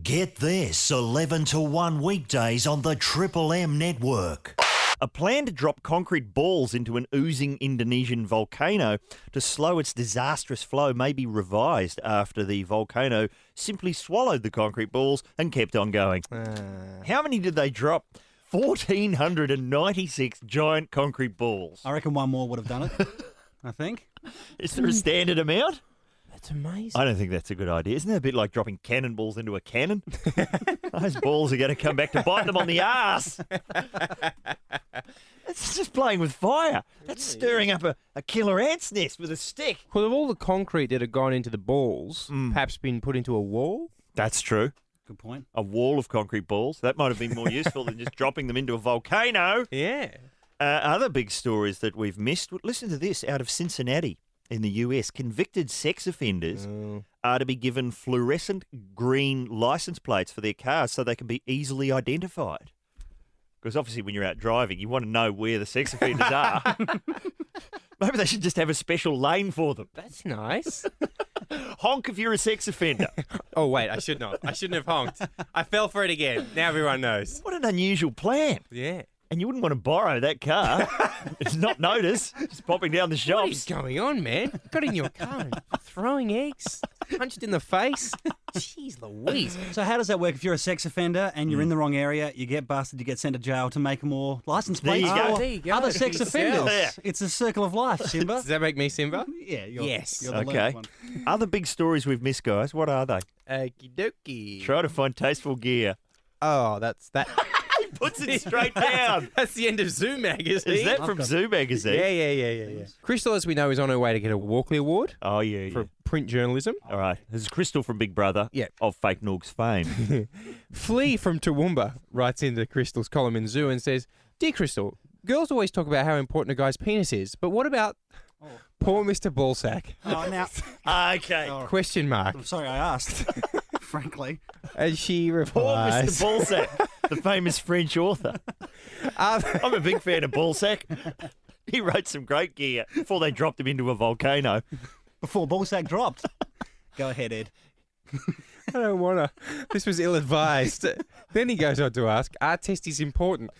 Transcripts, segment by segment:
Get this 11 to 1 weekdays on the Triple M network. A plan to drop concrete balls into an oozing Indonesian volcano to slow its disastrous flow may be revised after the volcano simply swallowed the concrete balls and kept on going. How many did they drop? 1,496 giant concrete balls. I reckon one more would have done it, I think. Is there a standard amount? That's amazing. I don't think that's a good idea. Isn't that a bit like dropping cannonballs into a cannon? Those balls are going to come back to bite them on the arse. It's just playing with fire. That's stirring up a killer ant's nest with a stick. Well, of all the concrete that had gone into the balls, perhaps been put into a wall? That's true. Good point. A wall of concrete balls. That might have been more useful than just dropping them into a volcano. Yeah. Other big stories that we've missed. Listen to this out of Cincinnati. In the US, convicted sex offenders are to be given fluorescent green license plates for their cars so they can be easily identified. Because obviously when you're out driving, you want to know where the sex offenders are. Maybe they should just have a special lane for them. That's nice. Honk if you're a sex offender. Oh, wait, I should not. I shouldn't have honked. I fell for it again. Now everyone knows. What an unusual plan. Yeah. And you wouldn't want to borrow that car. It's not noticed. Just popping down the shops. What is going on, man? Got in your car and throwing eggs, punched in the face. Jeez Louise. So how does that work? If you're a sex offender and you're in the wrong area, you get busted, you get sent to jail to make more license There you plates go. for There you go. other sex offenders. Yeah. It's a circle of life, Simba. Does that make me Simba? Yeah, Yes. you're the Okay. learned one. Other big stories we've missed, guys. What are they? Okie dokie. Try to find tasteful gear. Oh, that's that. He puts it straight down. That's the end of Zoo magazine. Is that from Zoo magazine? Yeah. Crystal, as we know, is on her way to get a Walkley Award Oh, yeah. for print journalism. All right. This is Crystal from Big Brother Yeah. of Fake Noogs fame. Flea from Toowoomba writes into Crystal's column in Zoo and says, "Dear Crystal, girls always talk about how important a guy's penis is, but what about poor Mr. Ballsack?" Oh, now, Okay. Question mark. I'm sorry I asked, frankly. And she Poor replies, Mr. Ballsack, the famous French author. I'm a big fan of Ballsack. He wrote some great gear before they dropped him into a volcano. Before Ballsack dropped. Go ahead, Ed. I don't want to. This was ill-advised. Then he goes on to ask, are testes important?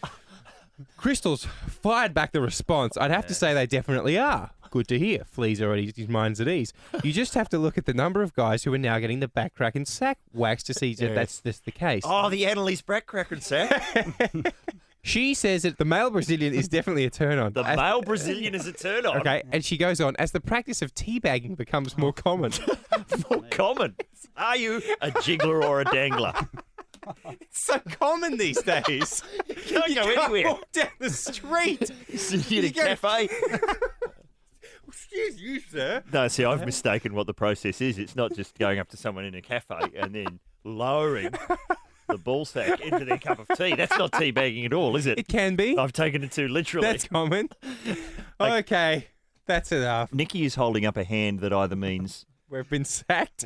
Crystal's fired back the response. I'd have to say they definitely are. Good to hear. Flea's already his mind's at ease. You just have to look at the number of guys who are now getting the back crack and sack waxed to see that that's just the case. Oh, the Annalise Brack cracker and sack. She says that the male Brazilian is definitely a turn-on. The male Brazilian is a turn on. Okay, and she goes on, as the practice of teabagging becomes more common. More common. Are you a jiggler or a dangler? It's so common these days. You can't go anywhere. Walk down the street. You at a cafe. Excuse you, sir. No, see, I've mistaken what the process is. It's not just going up to someone in a cafe and then lowering the ball sack into their cup of tea. That's not teabagging at all, is it? It can be. I've taken it too literally. That's common. Okay, that's enough. Nikki is holding up a hand that either means, We've been sacked.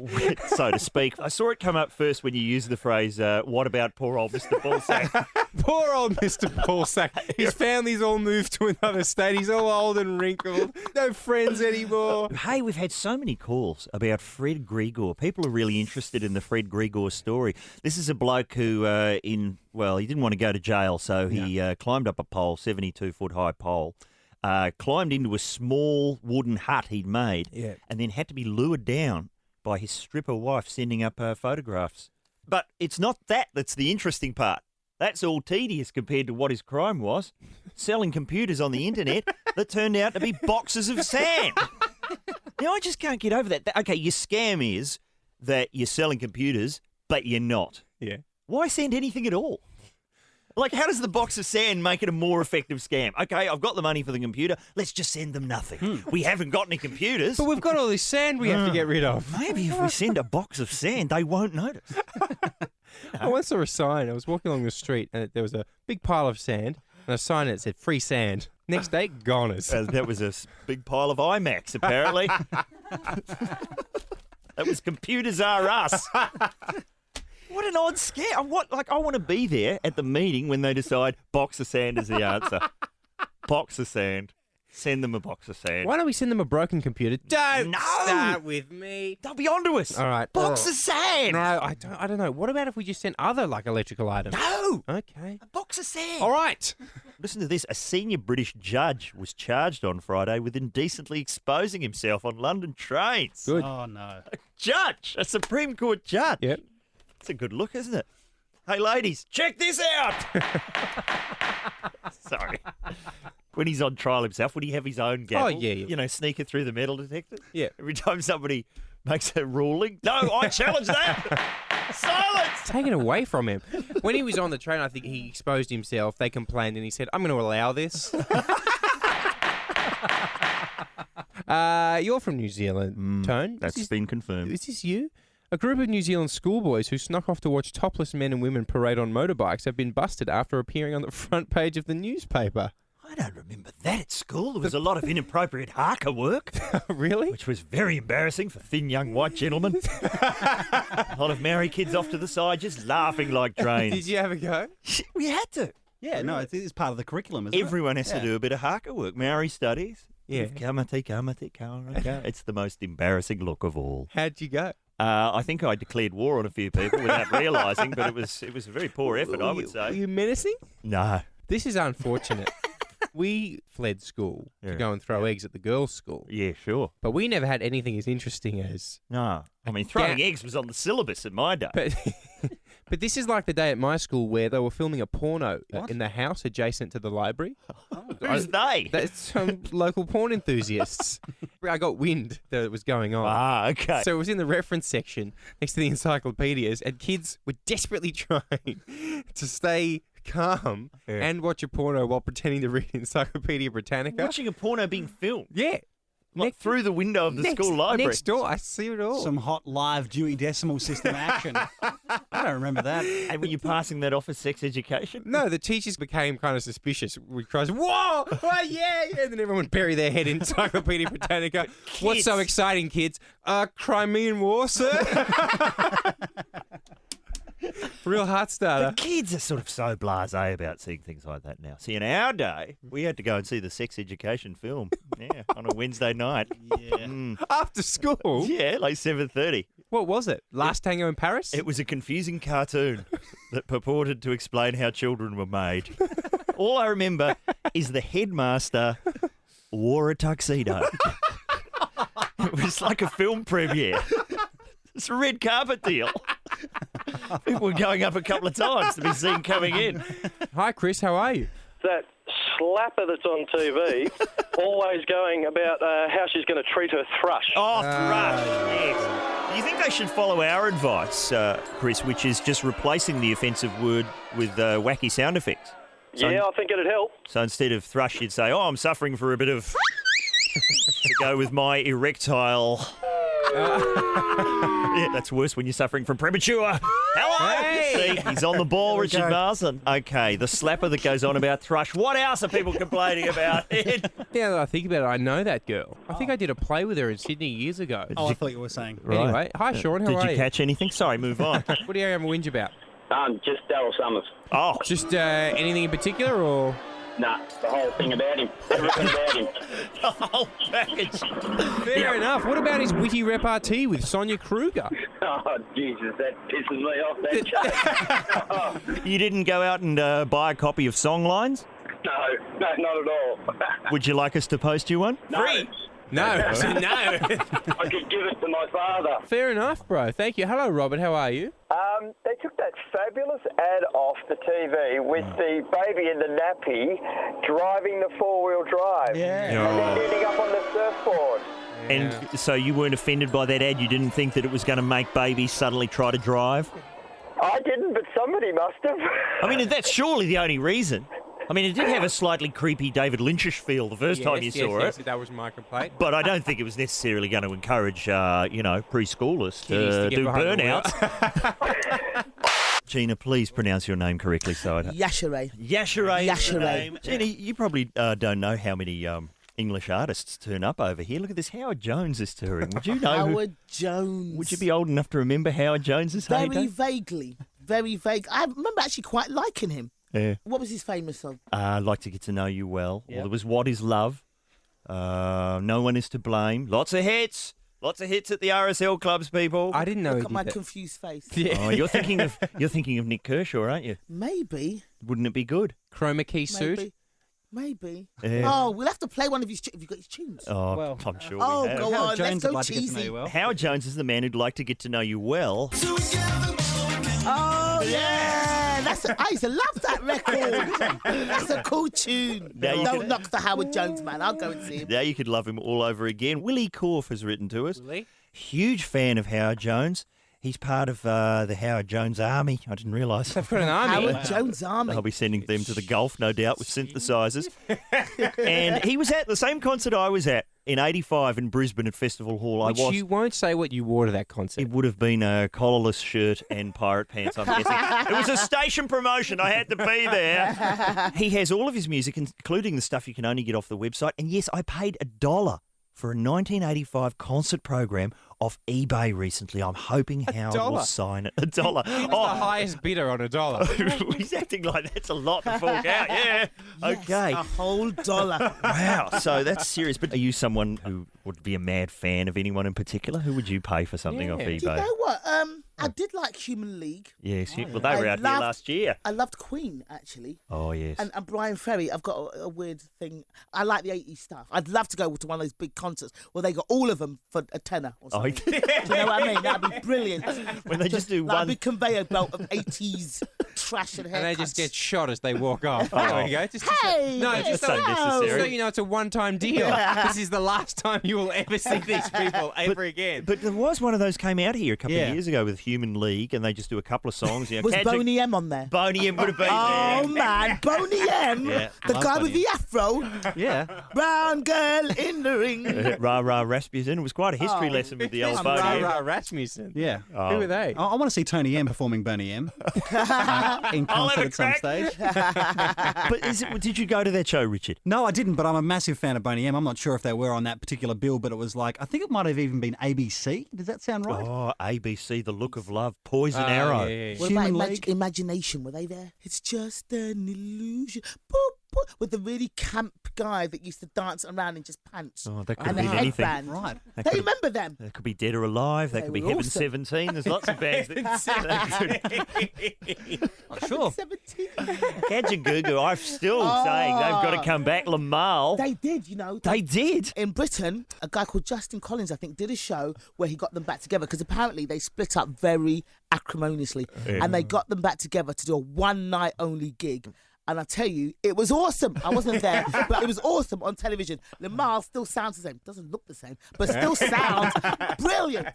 so to speak. I saw it come up first when you used the phrase, what about poor old Mr. Ballsack? Poor old Mr. Ballsack. His family's all moved to another state. He's all old and wrinkled. No friends anymore. Hey, we've had so many calls about Fred Grigor. People are really interested in the Fred Grigor story. This is a bloke who, he didn't want to go to jail, so he climbed up a pole, 72-foot high pole, climbed into a small wooden hut he'd made, and then had to be lured down by his stripper wife sending up photographs. But it's not that that's the interesting part. That's all tedious compared to what his crime was. Selling computers on the internet that turned out to be boxes of sand. Now, I just can't get over that. Okay, your scam is that you're selling computers, but you're not. Yeah. Why send anything at all? Like, how does the box of sand make it a more effective scam? Okay, I've got the money for the computer. Let's just send them nothing. We haven't got any computers. But we've got all this sand we have to get rid of. Maybe if we send a box of sand, they won't notice. I once saw a sign. I was walking along the street and there was a big pile of sand and a sign that said free sand. Next day, goners. That was a big pile of IMAX, apparently. That was Computers Are Us. What an odd scare. I want to be there at the meeting when they decide box of sand is the answer. Box of sand. Send them a box of sand. Why don't we send them a broken computer? Don't No! start with me. They'll be onto us. All right. Box of sand. No, I don't know. What about if we just sent other electrical items? No. Okay. A box of sand. All right. Listen to this. A senior British judge was charged on Friday with indecently exposing himself on London trains. Good. Oh, no. Judge, a Supreme Court judge. Yep. It's a good look, isn't it? Hey, ladies, check this out. Sorry. When he's on trial himself, would he have his own gavel? Oh, yeah. You know, sneaker through the metal detector? Yeah. Every time somebody makes a ruling. No, I challenge that. Silence. Taken away from him. When he was on the train, I think he exposed himself. They complained and he said, I'm going to allow this. You're from New Zealand, Tone. That's been confirmed. Is this you? A group of New Zealand schoolboys who snuck off to watch topless men and women parade on motorbikes have been busted after appearing on the front page of the newspaper. I don't remember that at school. There was a lot of inappropriate haka work, Really? which was very embarrassing for thin young white gentlemen. A lot of Maori kids off to the side just laughing like trains. Did you have a go? We had to. Yeah, no, it's part of the curriculum, isn't Everyone has to Yeah. do a bit of haka work. Maori studies. Yeah. Kamati, kamara. It's the most embarrassing look of all. How'd you go? I think I declared war on a few people without realising, but it was a very poor effort, I would Were say. you menacing? No. This is unfortunate. We fled school Yeah. to go and throw eggs at the girls' school. Yeah, sure. But we never had anything as interesting as... No. I mean, throwing eggs was on the syllabus in my day. But, but this is like the day at my school where they were filming a porno What? in the house adjacent to the library. Who's they? That's some local porn enthusiasts. I got wind that it was going on. Ah, okay. So it was in the reference section next to the encyclopedias, and kids were desperately trying to stay calm Yeah. and watch a porno while pretending to read Encyclopedia Britannica. Watching a porno being filmed. Yeah. Like through the window of the next, school library. Next door, I see it all. Some hot live Dewey Decimal System action. I don't remember that. And were you passing that off as sex education? No, the teachers became kind of suspicious. We cried, whoa, oh, yeah, yeah. And then everyone would bury their head in Encyclopedia Britannica. What's so exciting, kids? Crimean War, sir? Real heart The starter. kids are sort of so blasé about seeing things like that now. See, in our day, we had to go and see the sex education film. Yeah, on a Wednesday night. Yeah. After school? Yeah, like 7:30. What was it? Last Tango in Paris? It was a confusing cartoon that purported to explain how children were made. All I remember is the headmaster wore a tuxedo. It was like a film premiere. It's a red carpet deal. People were going up a couple of times to be seen coming in. Hi, Chris. How are you? That slapper that's on TV, always going about how she's going to treat her thrush. Oh, thrush, yes. Do you think they should follow our advice, Chris, which is just replacing the offensive word with wacky sound effects? So, Yeah, I think it'd help. So instead of thrush, you'd say, oh, I'm suffering for a bit of... to go with my erectile... Yeah, that's worse when you're suffering from premature. Hello! Hey! See, he's on the ball, Richard Marsden. Okay, the slapper that goes on about thrush. What else are people complaining about? Now that I think about it, I know that girl. I think I did a play with her in Sydney years ago. Oh, I thought you were saying. Anyway, hi, Sean. How Did are you catch anything? Sorry, move on. What do you have a whinge about? Just Daryl Summers. Oh, Just anything in particular, or...? Nah, the whole thing about him. Everything about him. the whole package. Fair enough. What about his witty repartee with Sonia Kruger? Oh, Jesus, that pisses me off, that joke. You didn't go out and buy a copy of Songlines? No, not at all. Would you like us to post you one? No. Free. No. No. I could give it to my father. Fair enough, bro. Thank you. Hello, Robert. How are you? They took that fabulous ad off the TV with the baby in the nappy driving the four-wheel drive. Yeah. And then ending up on the surfboard. And so you weren't offended by that ad? You didn't think that it was going to make babies suddenly try to drive? I didn't, but somebody must have. I mean, that's surely the only reason. I mean, it did have a slightly creepy David Lynchish feel the first time you saw it. That was my complaint. But I don't think it was necessarily going to encourage, preschoolers Kiddies to to get do behind the wheel. burnouts. Gina, please pronounce your name correctly. Yashere. Yashere. is the Yashere. name. Gina, you probably don't know how many English artists turn up over here. Look at this. Howard Jones is touring. Would you know? Howard Jones. Would you be old enough to remember Howard Jones's Very heyday? vaguely. Very vague. I remember actually quite liking him. Yeah. What was his famous song? I'd like to get to know you well. Yep. Or there was What Is Love? No One Is to Blame. Lots of hits. Lots of hits at the RSL clubs, people. I didn't know Look he at my did that. confused face. Yeah. Oh, you're thinking of Nick Kershaw, aren't you? Maybe. Wouldn't it be good? Chroma key suit. Maybe. Yeah. Oh, we'll have to play one of his. Have you got his tunes? Oh, Well, I'm sure Oh, we have. go Howard on. Let's Jones go would like to get to know cheesy. you well. Howard Jones is the man who'd like to get to know you well. Oh yeah, I used to love that record. That's a cool tune. Now you Don't can- knock the Howard Jones man. I'll go and see him. Now you could love him all over again. Willie Corf has written to us. Willie? Huge fan of Howard Jones. He's part of the Howard Jones Army. I didn't realise. They've got an army. Howard Jones Army. I'll be sending them to the Gulf, no doubt, with synthesizers. And he was at the same concert I was at in '85 in Brisbane at Festival Hall. Which you won't say what you wore to that concert. It would have been a collarless shirt and pirate pants, I'm guessing. It was a station promotion. I had to be there. He has all of his music, including the stuff you can only get off the website. And yes, I paid $1 for a 1985 concert program off eBay recently. I'm hoping Howard will $1? sign it. $1. He was the highest bidder on $1. He's acting like that's a lot to fork out. Yeah. Okay. A whole dollar. Wow. So that's serious. But are you someone who would be a mad fan of anyone in particular? Who would you pay for something off Yeah. eBay? Do you know what? I did like Human League. Yes. Well, they were out here last year. I loved Queen, actually. Oh, yes. And Brian Ferry, I've got a weird thing. I like the 80s stuff. I'd love to go to one of those big concerts where they got all of them for a tenner or something. Do you know what I mean? That'd be brilliant. When they just do like one- a big conveyor belt of 80s trash and haircuts. And they just get shot as they walk off. There we go. Hey! No, yes, just That's unnecessary. so you know it's a one-time deal. This is the last time you will ever see these people ever again. But there was one of those came out here a couple Yeah. of years ago with Human League, and they just do a couple of songs. You know, Was Boney M on there? Boney M would have been Oh, there. man. Boney M. Yeah. The Love guy Boney with the afro. Yeah. Brown girl in the ring. Rah Rah Rasmussen. It was quite a history lesson with the old Boney Rah M. Rah Rasmussen. Yeah. Who are they? I want to see Tony M performing Boney M in I'll have concert a at some crack. stage. But did you go to that show, Richard? No, I didn't, but I'm a massive fan of Boney M. I'm not sure if they were on that particular bill, but it was like, I think it might have even been ABC. Does that sound right? Oh, ABC, The Look of Love, Poison Oh, Arrow. yeah. What Human about League? Imagination? Were they there? It's just an illusion. Boop, boop, with the really camp guy that used to dance around in just pants. Oh, that could and have a been anything. headband. Right. That They could have- remember them? That could be Dead or Alive. That They could be were Heaven awesome. 17. There's lots of bands. Oh, sure. 17. Kajagoogoo, I'm still saying they've got to come back. Lamal. They did, you know. They did. In Britain, a guy called Justin Collins, I think, did a show where he got them back together because apparently they split up very acrimoniously and they got them back together to do a one-night only gig. And I tell you, it was awesome. I wasn't there, but it was awesome on television. Lamar still sounds the same. Doesn't look the same, but still sounds brilliant.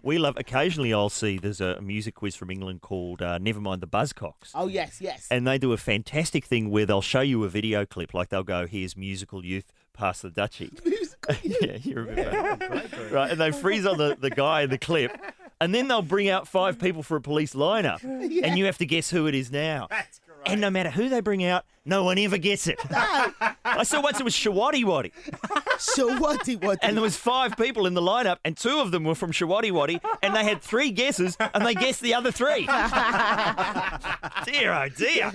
We love, occasionally I'll see there's a music quiz from England called Never Mind the Buzzcocks. Oh, yes, yes. And they do a fantastic thing where they'll show you a video clip, like they'll go, here's musical youth past the Dutchie. Yeah, you remember. Right, and they freeze on the guy in the clip, and then they'll bring out 5 people for a police lineup, and you have to guess who it is now. That's great. And no matter who they bring out, no one ever gets it. I saw once it was Shawati Wadi, So what? and there was 5 people in the lineup, and 2 of them were from Shawati Wadi, and they had 3 guesses, and they guessed the other 3. Dear, oh dear.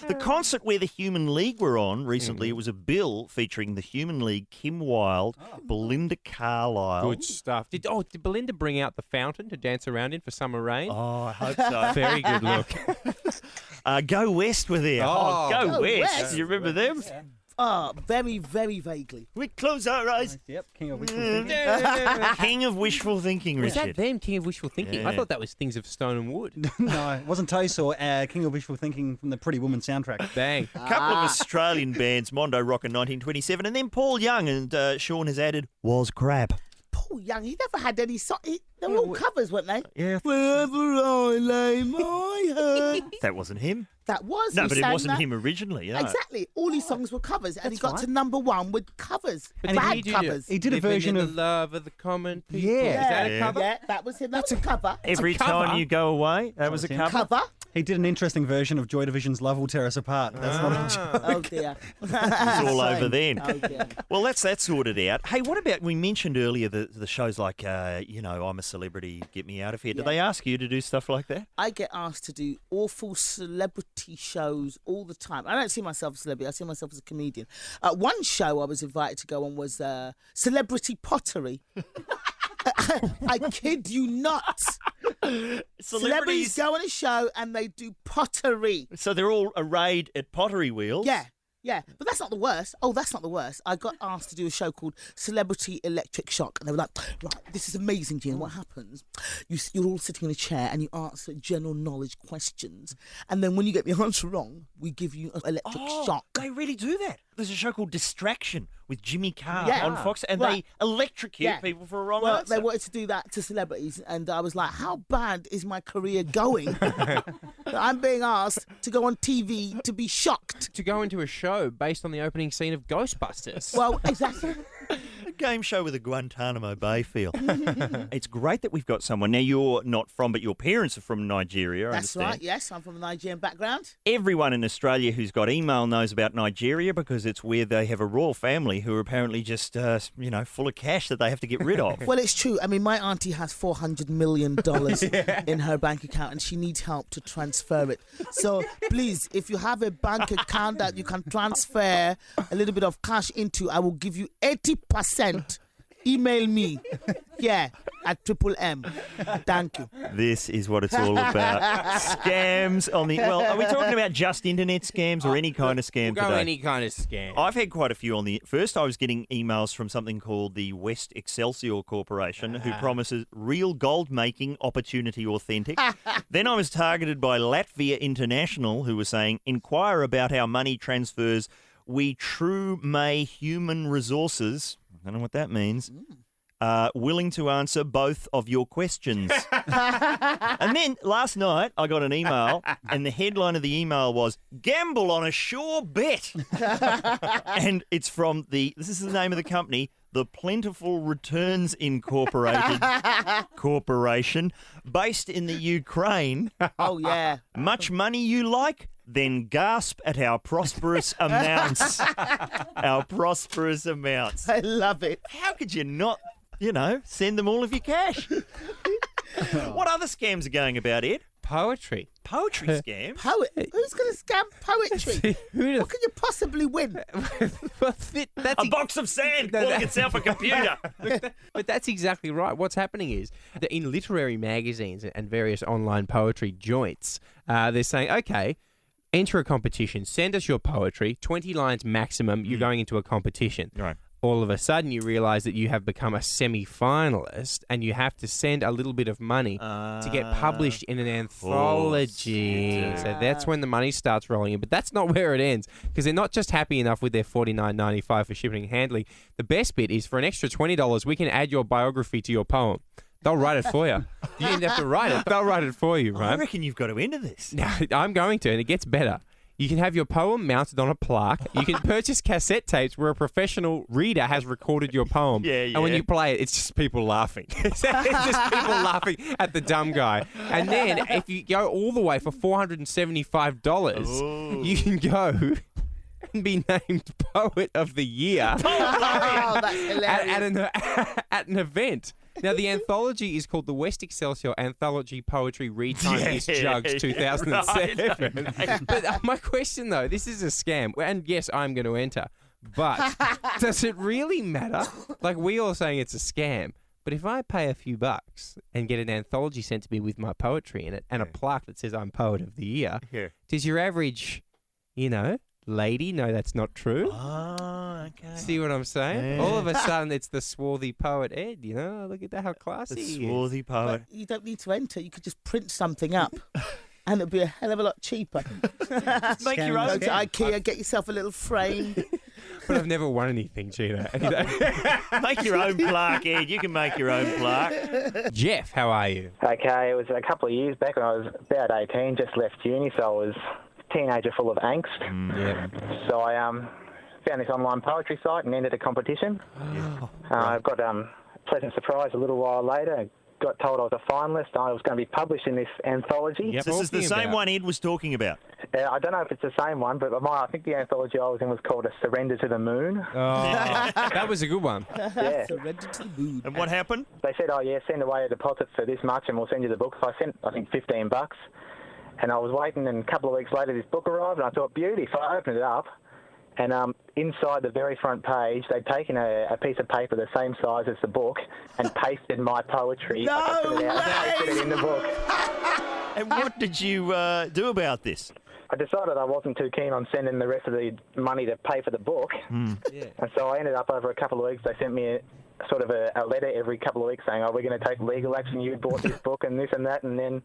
The concert where the Human League were on recently, it was a bill featuring the Human League, Kim Wilde, Belinda Carlisle. Good stuff. Did Belinda bring out the fountain to dance around in for summer rain? Oh, I hope so. Very good look. Go West were there. Oh, Go Go West. West. Do you remember them? Oh, very, very vaguely. We close our eyes. Yep, King of Wishful Thinking. King of wishful thinking, Was Richard. that them, King of Wishful Thinking? I Yeah. thought that was Things of Stone and Wood. No, it wasn't Toast or King of Wishful Thinking from the Pretty Woman soundtrack. Bang. A couple of Australian bands, Mondo Rock in 1927, and then Paul Young, and Sean has added, was crap. Paul Young, he never had any they were all covers, weren't they? Yeah. Wherever I lay my head. That wasn't him. That was. No, he but it sang wasn't that. him originally. No. Exactly. All his songs were covers, and he got right. to #1 with covers. And Bad covers. He did a Living version in of- the love of the common people. Yeah. Is that a Yeah. cover? Yeah, that was him. That was a cover. Every cover. time you go away, that was a cover. Cover. He did an interesting version of Joy Division's Love Will Tear Us Apart. That's not a joke. Oh dear. It's all over then. Oh dear. Well, that's that sorted out. Hey, what about, we mentioned earlier the shows like, I'm a Celebrity, Get Me Out of Here. Do they ask you to do stuff like that? I get asked to do awful celebrity shows all the time. I don't see myself as a celebrity. I see myself as a comedian. One show I was invited to go on was Celebrity Pottery. I kid you not. Celebrities go on a show and they do pottery. So they're all arrayed at pottery wheels? Yeah, but that's not the worst. Oh, that's not the worst. I got asked to do a show called Celebrity Electric Shock. And they were like, right, this is amazing, Gina. What happens? You're all sitting in a chair and you answer general knowledge questions. And then when you get the answer wrong, we give you an electric shock. They really do that. There's a show called Distraction with Jimmy Carr Yeah. on Fox, and Right. they electrocute Yeah. people for a wrong Well, answer. they wanted to do that to celebrities, and I was like, how bad is my career going? That I'm being asked to go on TV to be shocked. To go into a show based on the opening scene of Ghostbusters. Well, exactly. A game show with a Guantanamo Bay feel. It's great that we've got someone. Now, you're not from, but your parents are from Nigeria, I That's understand. right, yes. I'm from a Nigerian background. Everyone in Australia who's got email knows about Nigeria because it's where they have a royal family who are apparently just, full of cash that they have to get rid of. Well, it's true. I mean, my auntie has $400 million in her bank account and she needs help to transfer it. So please, if you have a bank account that you can transfer a little bit of cash into, I will give you 80%. Email me. Yeah, at Triple M. Thank you. This is what it's all about. Scams on the... Well, are we talking about just internet scams or any kind of scam Go today? any kind of scam. I've had quite a few on the... First, I was getting emails from something called the West Excelsior Corporation, who promises real gold-making opportunity authentic. Then I was targeted by Latvia International, who was saying, inquire about our money transfers. We true may human resources... I don't know what that means. Willing to answer both of your questions. And then last night I got an email and the headline of the email was Gamble on a Sure Bet. And it's from this is the name of the company, the Plentiful Returns Incorporated Corporation, based in the Ukraine. Oh, yeah. Much money you like? Then gasp at our prosperous amounts. Our prosperous amounts. I love it. How could you not, send them all of your cash? What other scams are going about, Ed? Poetry. Poetry scams? Poet. Who's going to scam poetry? What can you possibly win? That's A box of sand calling itself a computer. But that's exactly right. What's happening is that in literary magazines and various online poetry joints, they're saying, okay, enter a competition. Send us your poetry, 20 lines maximum. You're going into a competition. Right. All of a sudden, you realise that you have become a semi-finalist and you have to send a little bit of money to get published in an anthology. So that's when the money starts rolling in. But that's not where it ends, because they're not just happy enough with their $49.95 for shipping and handling. The best bit is for an extra $20, we can add your biography to your poem. They'll write it for you. You don't have to write it. They'll write it for you, right? I reckon you've got to enter this. No, I'm going to, and it gets better. You can have your poem mounted on a plaque. You can purchase cassette tapes where a professional reader has recorded your poem. Yeah. And when you play it, it's just people laughing. It's just people laughing at the dumb guy. And then if you go all the way for $475, you can go and be named Poet of the Year Oh, that's hilarious. at an event. Now, the anthology is called the West Excelsior Anthology Poetry Read Time is Jugs 2007. But my question, though, this is a scam. And yes, I'm going to enter. But does it really matter? Like, we all saying it's a scam. But if I pay a few bucks and get an anthology sent to me with my poetry in it and a plaque that says I'm Poet of the Year, does your average, lady know that's not true? Oh, okay. See what I'm saying? Yeah. All of a sudden, it's the swarthy poet Ed, Look at that, how classy The he is. swarthy poet. But you don't need to enter. You could just print something up. And it'd be a hell of a lot cheaper. Make your Go own. to IKEA, get yourself a little frame. But I've never won anything, Gina. Make your own plaque, Ed. You can make your own plaque. Jeff, how are you? Okay, it was a couple of years back when I was about 18, just left uni, so I was a teenager full of angst. Yeah. So I found this online poetry site and entered a competition. I got a pleasant surprise a little while later. got told I was a finalist. I was going to be published in this anthology. Yep. This is the Talking same about- one Ed was talking about. I don't know if it's the same one, but I think the anthology I was in was called A Surrender to the Moon. Oh, that was a good one. Yeah. Surrender to the moon. And what happened? They said, oh, yeah, send away a deposit for this much and we'll send you the book. So I sent, I think, $15. And I was waiting, and a couple of weeks later this book arrived, and I thought, beauty. So I opened it up, and inside the very front page, they'd taken a piece of paper the same size as the book and pasted my poetry. No I printed it out and pasted it in the book. And what did you do about this? I decided I wasn't too keen on sending the rest of the money to pay for the book. Yeah. And so I ended up, over a couple of weeks, they sent me a letter every couple of weeks saying, oh, we're going to take legal action. You bought this book and this and that. And then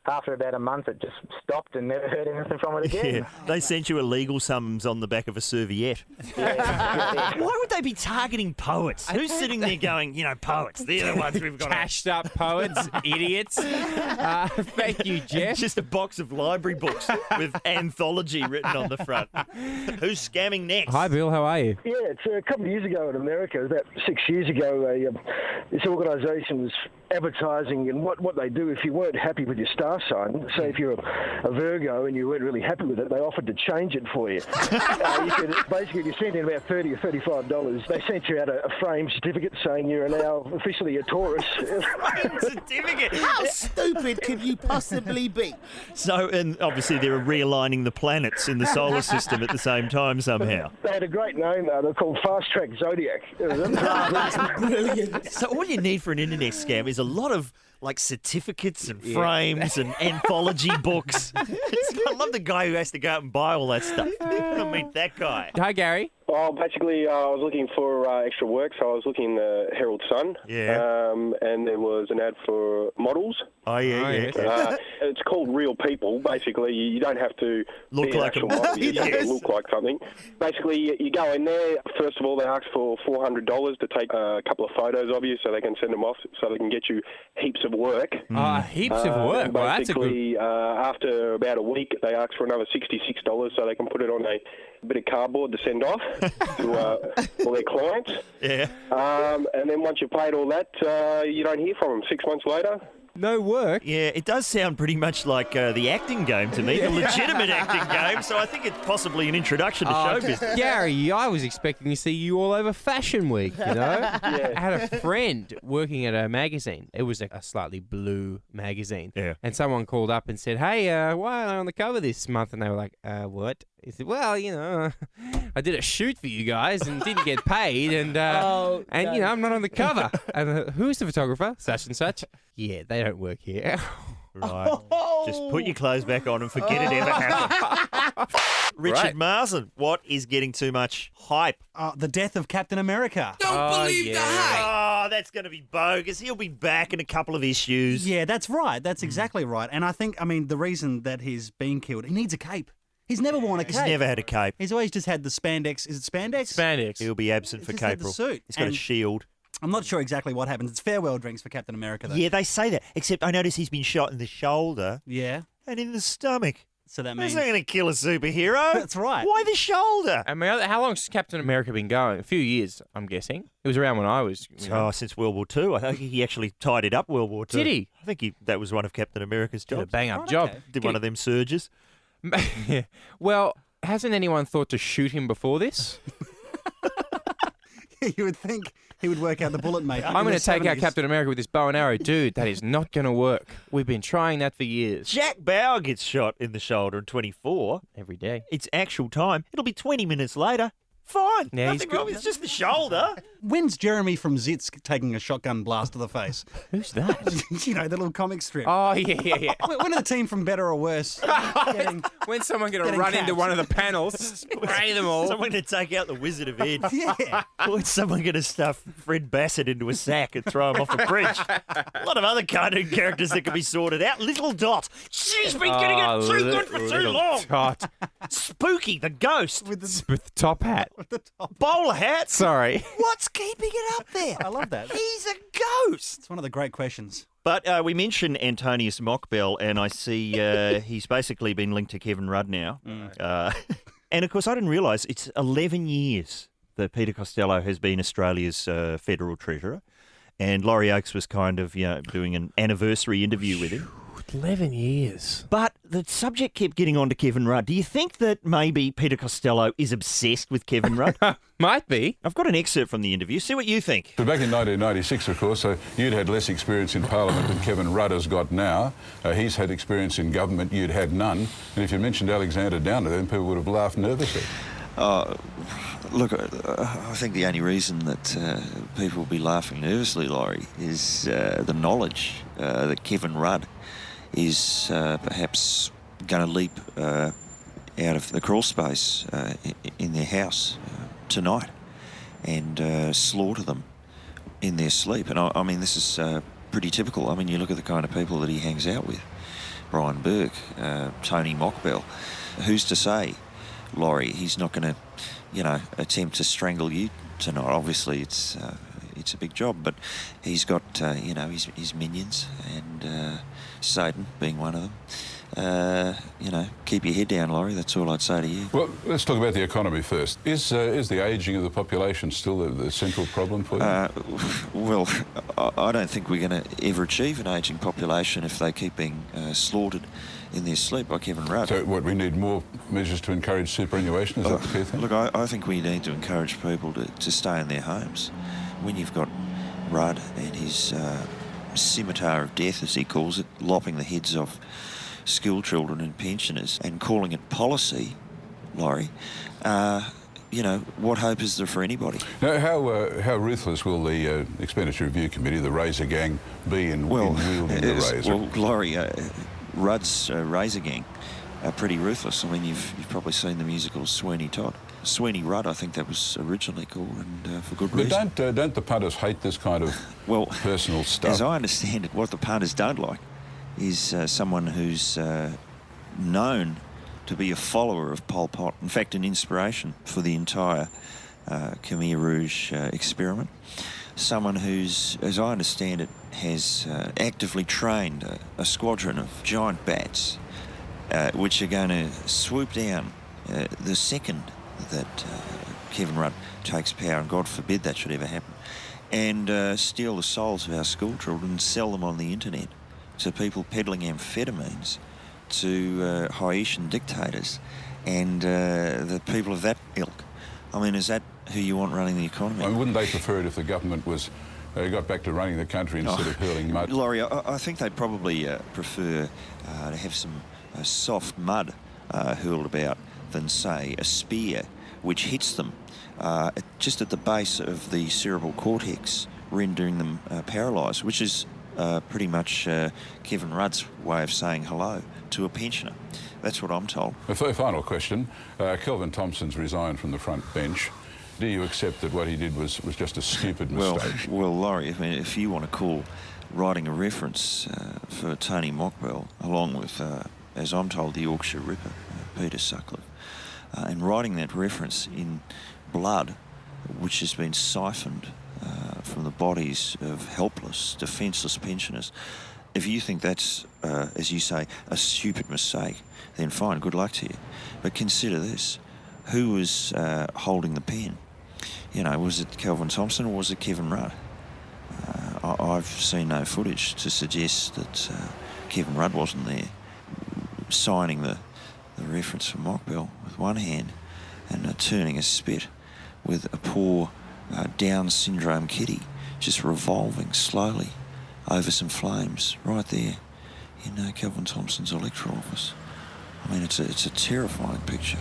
after about a month, it just stopped and never heard anything from it again. Yeah, they sent you a legal summons on the back of a serviette. Yeah. Why would they be targeting poets? Who's sitting there going, poets, they're the ones we've got to... Cashed up poets, idiots. Thank you, Jeff. Just a box of library books with anthology written on the front. Who's scamming next? Hi, Bill. How are you? Yeah, it's a couple of years ago in America, about 6 years ago, this organisation was advertising, and what they do, if you weren't happy with your star sign, say if you're a Virgo and you weren't really happy with it, they offered to change it for you. Basically, if you sent in about $30 or $35, they sent you out a framed certificate saying you're now officially a Taurus. Certificate. How stupid can you possibly be? So, and obviously they're realigning the planets in the solar system at the same time somehow. They had a great name, though. They're called Fast Track Zodiac. Brilliant. So all you need for an internet scam is a lot of certificates and frames and anthology books. I love the guy who has to go out and buy all that stuff. I mean, that guy. Hi, Gary. Well, basically, I was looking for extra work, so I was looking in the Herald Sun. Yeah. And there was an ad for models. Oh, yeah. It's called Real People. Basically, you don't have to Look be an like actual a- model. You just have Yes. to look like something. Basically, you go in there. First of all, they ask for $400 to take a couple of photos of you so they can send them off so they can get you heaps of work. Heaps of work. Well, that's a good... Basically, after about a week, they ask for another $66 so they can put it on a bit of cardboard to send off to all their clients. Yeah. And then once you've paid all that, you don't hear from them 6 months later. No work. Yeah, it does sound pretty much like the acting game to me, the legitimate acting game. So I think it's possibly an introduction to show business. Gary, I was expecting to see you all over Fashion Week, I had a friend working at a magazine. It was a slightly blue magazine. Yeah. And someone called up and said, hey, why are I on the cover this month? And they were like, what? He said, well, I did a shoot for you guys and didn't get paid. And, I'm not on the cover. And who's the photographer? Such and such. Yeah, they don't work here. Right. Just put your clothes back on and forget it ever happened. Richard Right. Marsden, what is getting too much hype? The death of Captain America. Oh, that's going to be bogus. He'll be back in a couple of issues. Yeah, that's right. That's exactly right. And I think, the reason that he's being killed, he needs a cape. He's never worn a cape. He's never had a cape. He's always just had the spandex. Is it spandex? Spandex. He'll be absent He's for just had the Capril. suit. He's got a And- shield. I'm not sure exactly what happens. It's farewell drinks for Captain America, though. Yeah, they say that. Except I notice he's been shot in the shoulder Yeah. and in the stomach. So that That's means... not going to kill a superhero. That's right. Why the shoulder? How long's Captain America been going? A few years, I'm guessing. It was around when I was... Oh, since World War II. I think he actually tied it up World War II. Did he? I think that was one of Captain America's Did a jobs. bang-up Right, job. okay. Did one of them surges. Yeah. Well, hasn't anyone thought to shoot him before this? You would think he would work out the bullet, mate. I'm going to take out 70s. Captain America with this bow and arrow. Dude, that is not going to work. We've been trying that for years. Jack Bauer gets shot in the shoulder in 24. Every day. It's actual time. It'll be 20 minutes later. Fine. Yeah, he's Nothing wrong. good. It's just the shoulder. When's Jeremy from Zitz taking a shotgun blast to the face? Who's that? The little comic strip. Oh, yeah. When are the team from Better or Worse getting... When's someone going to Getting run into capped. one of the panels, spray them all? Someone going to take out the Wizard of Ed. Yeah. Or someone going to stuff Fred Bassett into a sack and throw him off a bridge. A lot of other cartoon characters that can be sorted out. Little Dot. She's been getting it too good for too long. Tot. Spooky, the ghost. With the With top hat. Bowler hats. Sorry. What's keeping it up there? I love that. He's a ghost. It's one of the great questions. But we mentioned Antonius Mockbell, and I see he's basically been linked to Kevin Rudd now. And, of course, I didn't realise it's 11 years that Peter Costello has been Australia's federal treasurer. And Laurie Oakes was kind of, doing an anniversary interview with him. 11 years. But the subject kept getting on to Kevin Rudd. Do you think that maybe Peter Costello is obsessed with Kevin Rudd? Might be. I've got an excerpt from the interview. See what you think. So back in 1996, of course, you'd had less experience in Parliament than Kevin Rudd has got now. He's had experience in government, you'd had none. And if you mentioned Alexander Downer, then people would have laughed nervously. Look, I think the only reason that people will be laughing nervously, Laurie, is the knowledge that Kevin Rudd is perhaps going to leap out of the crawl space in their house tonight and slaughter them in their sleep. And I mean, this is pretty typical. I mean, you look at the kind of people that he hangs out with. Brian Burke, Tony Mockbell. Who's to say, Laurie, he's not going to, attempt to strangle you tonight? Obviously, it's a big job, but he's got, his minions, and Satan being one of them. Keep your head down, Laurie. That's all I'd say to you. Well, let's talk about the economy first. Is the ageing of the population still the central problem for you? Well, I don't think we're going to ever achieve an ageing population if they keep being slaughtered in their sleep by Kevin Rudd. So what, we need more measures to encourage superannuation? Is that the fair thing? Look, I think we need to encourage people to stay in their homes. When you've got Rudd and his scimitar of death, as he calls it, lopping the heads off school children and pensioners and calling it policy, Laurie, what hope is there for anybody? Now, how ruthless will the Expenditure Review Committee, the Razor Gang, be in wielding the razor? Well, Laurie, Rudd's Razor Gang are pretty ruthless. I mean, you've probably seen the musical Sweeney Todd. Sweeney Rudd, I think that was originally called, and for good reason. But don't the punters hate this kind of personal stuff? As I understand it, what the punters don't like is someone who's known to be a follower of Pol Pot. In fact, an inspiration for the entire Khmer Rouge experiment. Someone who's, as I understand it, has actively trained a squadron of giant bats which are going to swoop down the second that Kevin Rudd takes power, and God forbid that should ever happen, and steal the souls of our school children and sell them on the internet to people peddling amphetamines, to Haitian dictators and the people of that ilk. I mean, is that who you want running the economy? I mean, wouldn't they prefer it if the government got back to running the country instead of hurling mud? Laurie, I think they'd probably prefer to have some soft mud hurled about than, say, a spear which hits them just at the base of the cerebral cortex, rendering them paralysed, which is pretty much Kevin Rudd's way of saying hello to a pensioner. That's what I'm told. A final question. Kelvin Thompson's resigned from the front bench. Do you accept that what he did was just a stupid mistake? Well, Laurie, I mean, if you want to call writing a reference for Tony Mockbell, along with, as I'm told, the Yorkshire Ripper, Peter Sutcliffe, and writing that reference in blood, which has been siphoned from the bodies of helpless, defenceless pensioners, if you think that's, as you say, a stupid mistake, then fine, good luck to you. But consider this. Who was holding the pen? Was it Kelvin Thompson or was it Kevin Rudd? I've seen no footage to suggest that Kevin Rudd wasn't there, signing the reference for Mockbell with one hand and turning a spit with a poor Down syndrome kitty just revolving slowly over some flames right there in Kelvin Thompson's electoral office. I mean, it's a terrifying picture.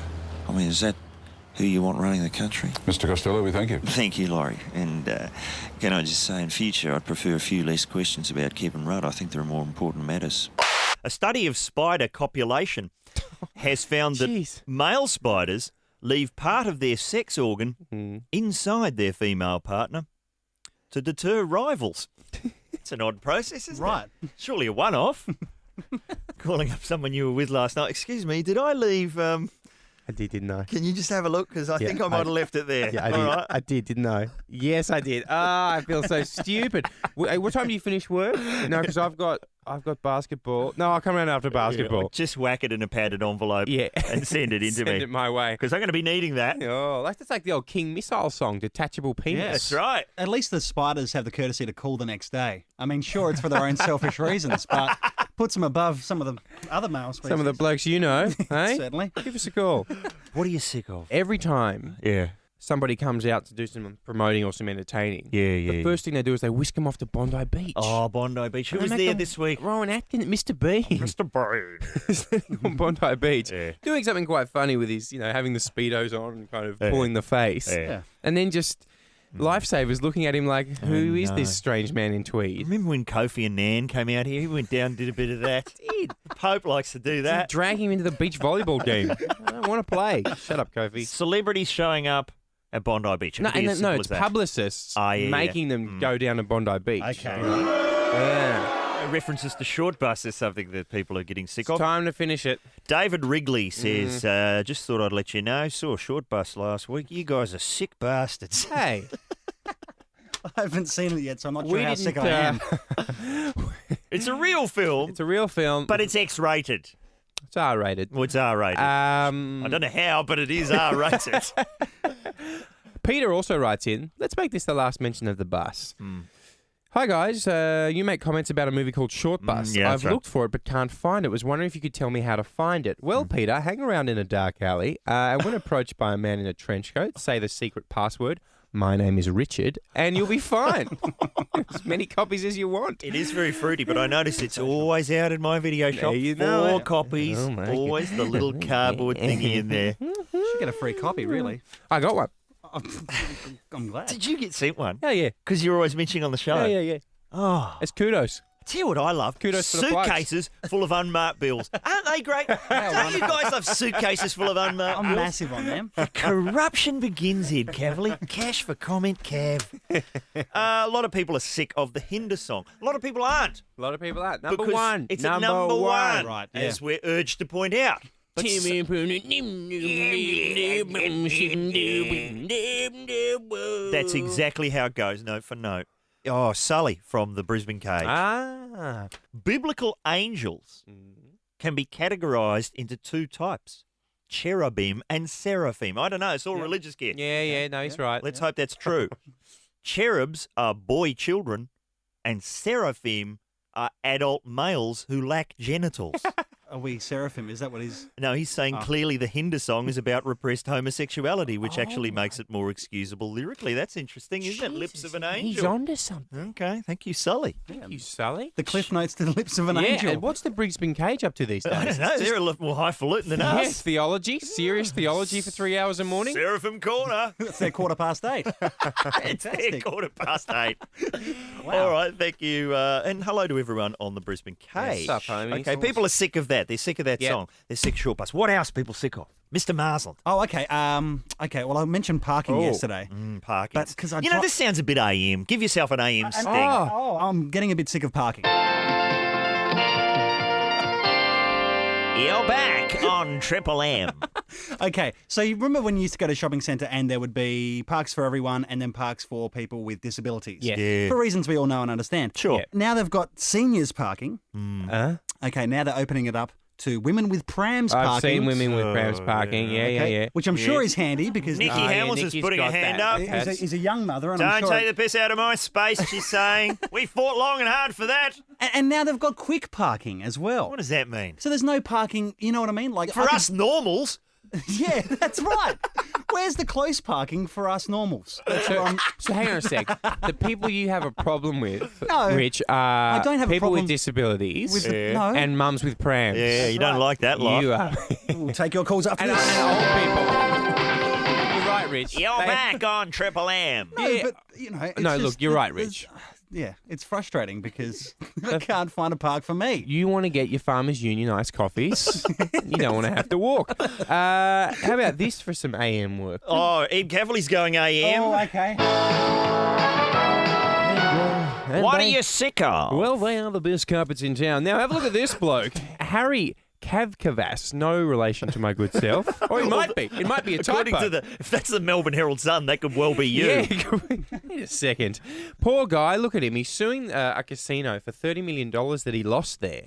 I mean, is that who you want running the country? Mr. Costello, we thank you. Thank you, Laurie. And can I just say, in future, I'd prefer a few less questions about Kevin Rudd. I think there are more important matters. A study of spider copulation has found that male spiders leave part of their sex organ inside their female partner to deter rivals. It's an odd process, isn't it? Surely a one-off. Calling up someone you were with last night. Excuse me, did I leave... I did, didn't I? Can you just have a look? Because I think I might have left it there. Yeah, I did. Right. I did, didn't I? Yes, I did. I feel so stupid. What time do you finish work? No, because I've got I've got basketball. No, I'll come around after basketball. Just whack it in a padded envelope and send it into me. Send it my way. Because I'm going to be needing that. Oh, that's like the old King Missile song, Detachable Penis. Yes. That's right. At least the spiders have the courtesy to call the next day. I mean, sure, it's for their own selfish reasons, but puts them above some of the other male species. Some of the blokes you know, hey? Certainly. Give us a call. What are you sick of? Every time somebody comes out to do some promoting or some entertaining, the first thing they do is they whisk them off to Bondi Beach. Oh, Bondi Beach. Who was there this week? Rowan Atkins, Mr. Bean. Mr. Bean. On Bondi Beach. Doing something quite funny with his, having the Speedos on and kind of pulling the face. And then just lifesavers looking at him like, who is this strange man in tweed? Remember when Kofi and Nan came out here? He went down and did a bit of that. Pope likes to do that. Drag him into the beach volleyball game. I don't want to play. Shut up, Kofi. Celebrities showing up at Bondi Beach. It's publicists making them go down to Bondi Beach. Okay. References to short bus is something that people are getting sick of. Time to finish it. David Wrigley says, just thought I'd let you know, saw a short bus last week. You guys are sick bastards. Hey. I haven't seen it yet, so I'm not sure how sick I am. It's a real film. It's a real film. But it's X-rated. It's R-rated. Well, it's R-rated. I don't know how, but it is R-rated. Peter also writes in, let's make this the last mention of the bus. Hi guys, you make comments about a movie called Short Bus. I've looked for it but can't find it. Was wondering if you could tell me how to find it. Well, Peter, hang around in a dark alley. When approached by a man in a trench coat, say the secret password, my name is Richard, and you'll be fine. As many copies as you want. It is very fruity, but I notice it's always out in my video shop. You know 4 copies, always the little cardboard thingy in there. Should get a free copy, really. I got one. I'm glad. Did you get sent one? Yeah. Because you're always mentioning on the show. Yeah. Oh. It's kudos. Tell you what I love. Kudos for the blokes. Suitcases full of unmarked bills. Aren't they great? Don't you guys love suitcases full of unmarked bills? I'm massive on them. The corruption begins here, Cavalier. Cash for comment, Cav. A lot of people are sick of the Hinder song. A lot of people aren't. Number Because one. It's number one. Right, as we're urged to point out. But That's exactly how it goes, note for note. Oh, Sully from the Brisbane Cage. Biblical angels can be categorised into 2 types, cherubim and seraphim. I don't know, it's all religious gear. Yeah, no, he's right. Let's hope that's true. Cherubs are boy children and seraphim are adult males who lack genitals. Are we seraphim? Is that what he's... No, he's saying clearly the Hinder song is about repressed homosexuality, which actually makes it more excusable lyrically. That's interesting, isn't it? Lips of an angel. He's onto something. Okay, thank you, Sully. Thank you, Sully. The cliff notes to the lips of an angel. Yeah, and what's the Brisbane Cage up to these days? I don't know, they're a lot more highfalutin than Yeah, us. theology, serious theology for 3 hours a morning. Seraphim Corner. It's their 8:15. It's their 8:15. Wow. All right, thank you. And hello to everyone on the Brisbane Cage. Yes, homies. Okay, people are sick of that. They're sick of that song. They're sick of Short Bus. What else are people sick of? Mr. Marsland. Oh, okay. Well, I mentioned parking yesterday. Parking. But because this sounds a bit AM. Give yourself an AM sting. I'm getting a bit sick of parking. You're back on Triple M. Okay, so you remember when you used to go to a shopping centre and there would be parks for everyone and then parks for people with disabilities? Yes. Yeah. For reasons we all know and understand. Sure. Yeah. Now they've got seniors parking. Okay, now they're opening it up to women with prams parking. I've seen women with prams parking. Yeah. Which I'm sure is handy because Nikki Hamilton's Nikki's putting a got hand that. up. he's a young mother. And I'm Don't sure take the piss out of my space, she's saying. We fought long and hard for that. And now they've got quick parking as well. What does that mean? So there's no parking, you know what I mean? Like For us normals. Yeah, that's right. Where's the close parking for us normals? So hang on a sec. The people you have a problem with, No, Rich, are I don't have a people problem with disabilities with no. and mums with prams. Yeah, you don't like that lot. You are. We'll take your calls after and this. old people. You're right, Rich. You're back on Triple M. No, but, you know... it's No, just- look, you're right, there's- Rich. Yeah, it's frustrating because I can't find a park for me. You want to get your Farmers Union iced coffees. You don't want to have to walk. How about this for some AM work? Oh, Ed Cavalier's going AM. Oh, okay. What are you sick of? Well, they are the best carpets in town. Now, have a look at this bloke. Harry Kavkavas. No relation to my good self. Or it might be. It might be a According typo. to if that's the Melbourne Herald Sun, that could well be you. Yeah, wait a second. Poor guy, look at him. He's suing a casino for $30 million that he lost there.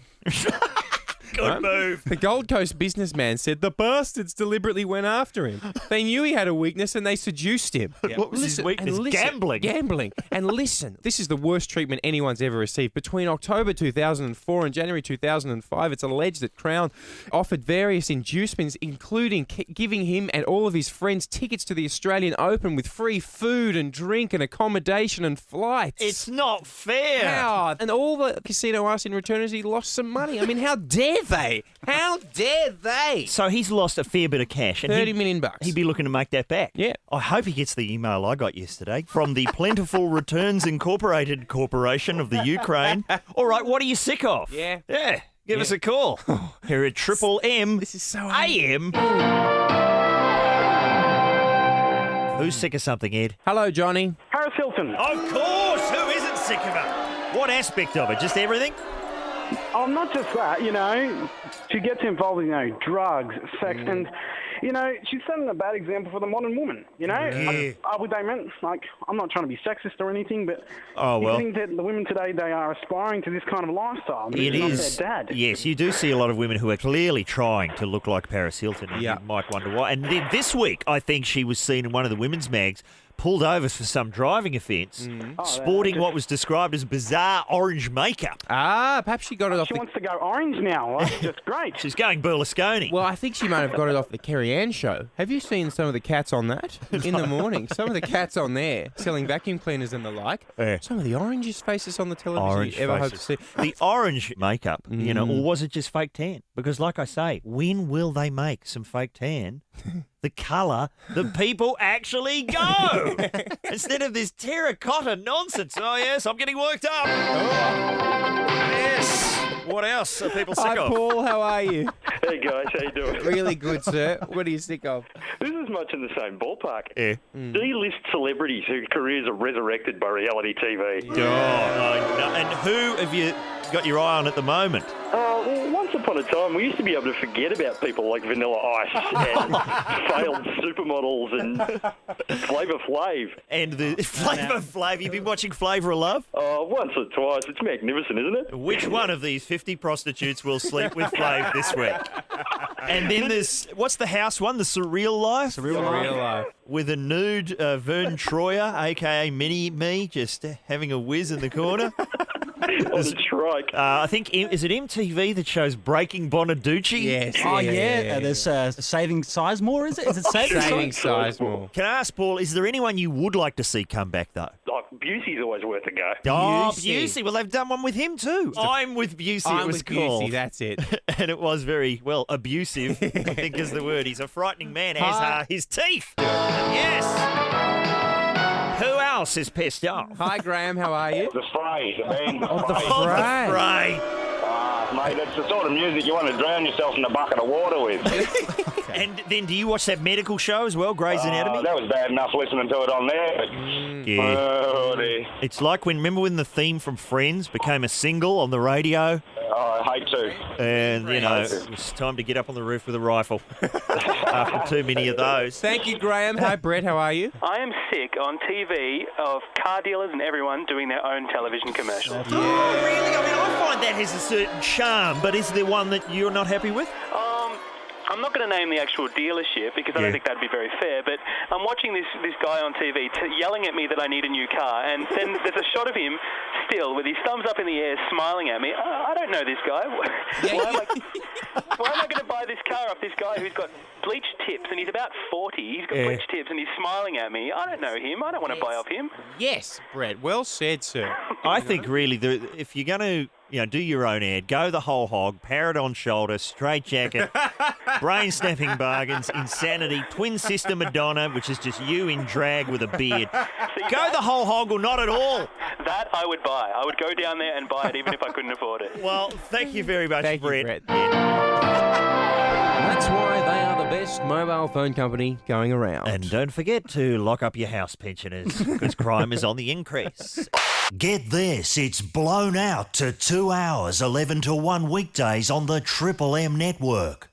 Good move. The Gold Coast businessman said the bastards deliberately went after him. They knew he had a weakness and they seduced him. What was his weakness? Gambling. Gambling. And listen, this is the worst treatment anyone's ever received. Between October 2004 and January 2005, it's alleged that Crown offered various inducements, including giving him and all of his friends tickets to the Australian Open with free food and drink and accommodation and flights. It's not fair. How? And all the casino asked in return is he lost some money. I mean, how dare they? How dare they? So he's lost a fair bit of cash. And $30 million bucks. He'd be looking to make that back. Yeah. I hope he gets the email I got yesterday from the Plentiful Returns Incorporated Corporation of the Ukraine. All right, what are you sick of? Yeah. Yeah. Give us a call. Here at Triple M. This is so AM. Who's sick of something, Ed? Hello, Johnny. Paris Hilton. Of course. Who isn't sick of it? What aspect of it? Just everything? Oh, not just that, she gets involved in, drugs, sex, and, she's setting a bad example for the modern woman, Yeah. Would they meant, I'm not trying to be sexist or anything, but Oh, well. you think that the women today, they are aspiring to this kind of lifestyle. It It's not is. their dad. Yes, you do see a lot of women who are clearly trying to look like Paris Hilton. And Yeah. you might wonder why. And then this week, I think she was seen in one of the women's mags, pulled over for some driving offence, sporting what was described as bizarre orange makeup. Ah, perhaps she got it off She the... wants to go orange now. That's just great. She's going Berlusconi. Well, I think she might have got it off the Kerry Ann show. Have you seen some of the cats on that? In the morning. Some of the cats on there selling vacuum cleaners and the like. Yeah. Some of the orangest faces on the television Orange you ever hope to faces. see. The orange makeup, or was it just fake tan? Because like I say, when will they make some fake tan? The colour that people actually go. Instead of this terracotta nonsense. Oh, yes, I'm getting worked up. Yes. What else are people sick Hi, of? Paul. How are you? Hey guys, how you doing? Really good, sir. What are you sick of? This is much in the same ballpark. Yeah. D-list celebrities whose careers are resurrected by reality TV. Oh, I know. And who have you got your eye on at the moment? Well, once upon a time, we used to be able to forget about people like Vanilla Ice and failed supermodels and Flavor Flav. And the Flavor Flav. You've been watching Flavour of Love? Once or twice. It's magnificent, isn't it? Which one of these 50 prostitutes will sleep with Flav this week? And then there's, what's the house one? The Surreal Life? Real life. With a nude Vern Troyer, a.k.a. Mini-Me, just having a whiz in the corner. On a trike. I think, is it MTV that shows Breaking Bonaducci? Yes. Oh, yeah. There's Saving Sizemore, is it? Is it Saving? Saving Sizemore. Can I ask, Paul, is there anyone you would like to see come back, though? Like, Busey's always worth a go. Oh, Busey. Busey. Well, they've done one with him, too. I'm with Busey, I'm it was with called. Busey, that's it. And it was very, abusive, I think is the word. He's a frightening man, as are his teeth. Yes. Who else is pissed off? Hi, Graham. How are you? The Fray, the band. Oh, the Oh, the Fray. Fray. Mate, that's the sort of music you want to drown yourself in a bucket of water with. And then do you watch that medical show as well, Grey's Anatomy? That was bad enough listening to it on there. But, Yeah. oh, dear. It's like remember when the theme from Friends became a single on the radio? Oh, I hate to. And, it was time to get up on the roof with a rifle after too many of those. Thank you, Graham. Hi, Brett. How are you? I am sick on TV of car dealers and everyone doing their own television commercials. Oh, really? I mean, I find that has a certain charm, but is there one that you're not happy with? I'm not going to name the actual dealership because I don't think that'd be very fair, but I'm watching this guy on TV yelling at me that I need a new car, and then there's a shot of him still with his thumbs up in the air smiling at me. I don't know this guy. Why am I going to buy this car off this guy who's got bleached tips, and he's about 40, he's got bleached tips, and he's smiling at me? I don't know him. I don't want to buy off him. Yes, Brett. Well said, sir. I think really, if you're going to do your own ad, go the whole hog, parrot on shoulder, straight jacket, brain-snapping bargains, insanity, twin sister Madonna, which is just you in drag with a beard. Go the whole hog or not at all. That I would buy. I would go down there and buy it even if I couldn't afford it. Well, thank you very much, Thank you, Brett. Brett. That's why they are the best mobile phone company going around. And don't forget to lock up your house, pensioners, because crime is on the increase. Get this, it's blown out to 2 hours, 11 to 1 weekdays on the Triple M network.